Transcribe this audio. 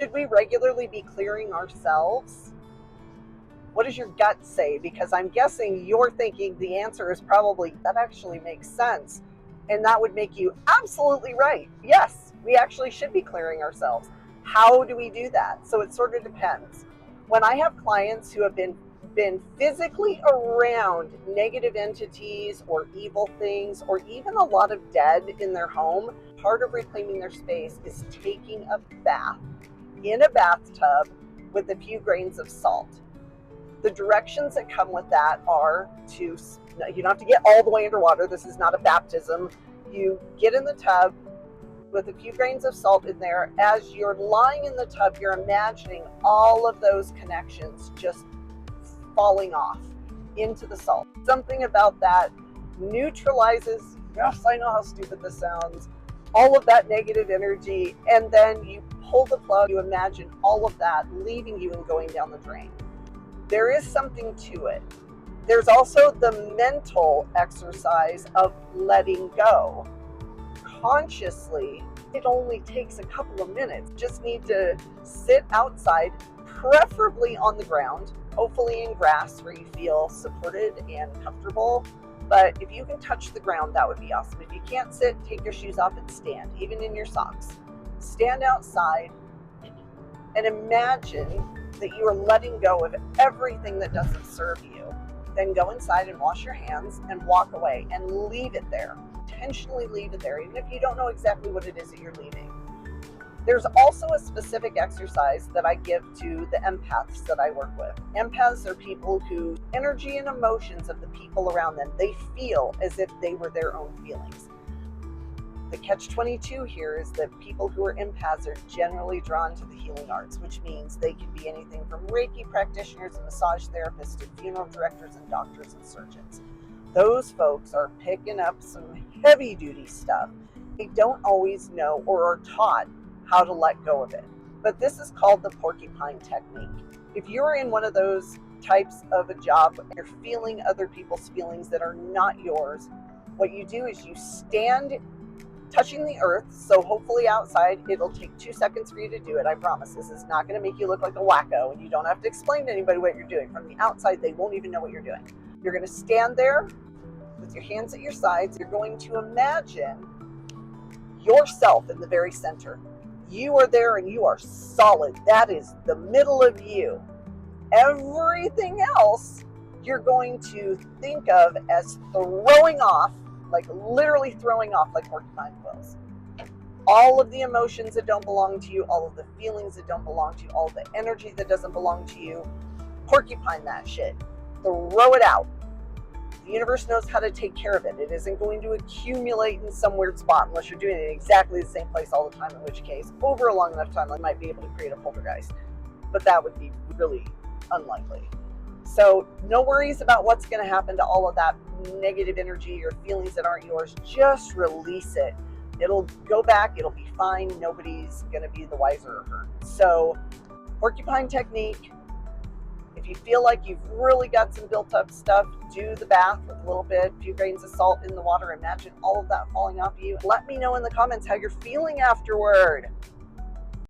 Should we regularly be clearing ourselves? What does your gut say? Because I'm guessing you're thinking the answer is probably that actually makes sense. And that would make you absolutely right. Yes, we actually should be clearing ourselves. How do we do that? So it sort of depends. When I have clients who have been physically around negative entities or evil things or even a lot of dead in their home, part of reclaiming their space is taking a bath in a bathtub with a few grains of salt. The directions that come with that are to, you don't have to get all the way underwater. This is not a baptism. You get in the tub with a few grains of salt in there. As you're lying in the tub, you're imagining all of those connections just falling off into the salt. Something about that neutralizes, yes, I know how stupid this sounds, all of that negative energy, and then you pull the plug, you imagine all of that leaving you and going down the drain. There is something to it. There's also the mental exercise of letting go. Consciously, it only takes a couple of minutes. Just need to sit outside, preferably on the ground, hopefully in grass where you feel supported and comfortable. But if you can touch the ground, that would be awesome. If you can't sit, take your shoes off and stand, even in your socks. Stand outside and imagine that you are letting go of everything that doesn't serve you. Then go inside and wash your hands and walk away and leave it there. Intentionally leave it there, even if you don't know exactly what it is that you're leaving. There's also a specific exercise that I give to the empaths that I work with. Empaths are people whose energy and emotions of the people around them, they feel as if they were their own feelings. The catch-22 here is that people who are empaths are generally drawn to the healing arts, which means they can be anything from Reiki practitioners and massage therapists to funeral directors and doctors and surgeons. Those folks are picking up some heavy-duty stuff. They don't always know or are taught how to let go of it. But this is called the porcupine technique. If you're in one of those types of a job and you're feeling other people's feelings that are not yours, what you do is you stand touching the earth. So hopefully outside, it'll take 2 seconds for you to do it. I promise this is not going to make you look like a wacko and you don't have to explain to anybody what you're doing. From the outside, they won't even know what you're doing. You're going to stand there with your hands at your sides. You're going to imagine yourself in the very center. You are there and you are solid. That is the middle of you. Everything else you're going to think of as throwing off, like literally throwing off like porcupine quills. All of the emotions that don't belong to you, all of the feelings that don't belong to you, all of the energy that doesn't belong to you, porcupine that shit. Throw it out. The universe knows how to take care of it. It isn't going to accumulate in some weird spot unless you're doing it in exactly the same place all the time, in which case, over a long enough time, I might be able to create a poltergeist. But that would be really unlikely. So no worries about what's going to happen to all of that negative energy or feelings that aren't yours. Just release it. It'll go back. It'll be fine. Nobody's going to be the wiser or hurt. So porcupine technique. If you feel like you've really got some built up stuff, do the bath with a little bit, a few grains of salt in the water. Imagine all of that falling off you. Let me know in the comments how you're feeling afterward.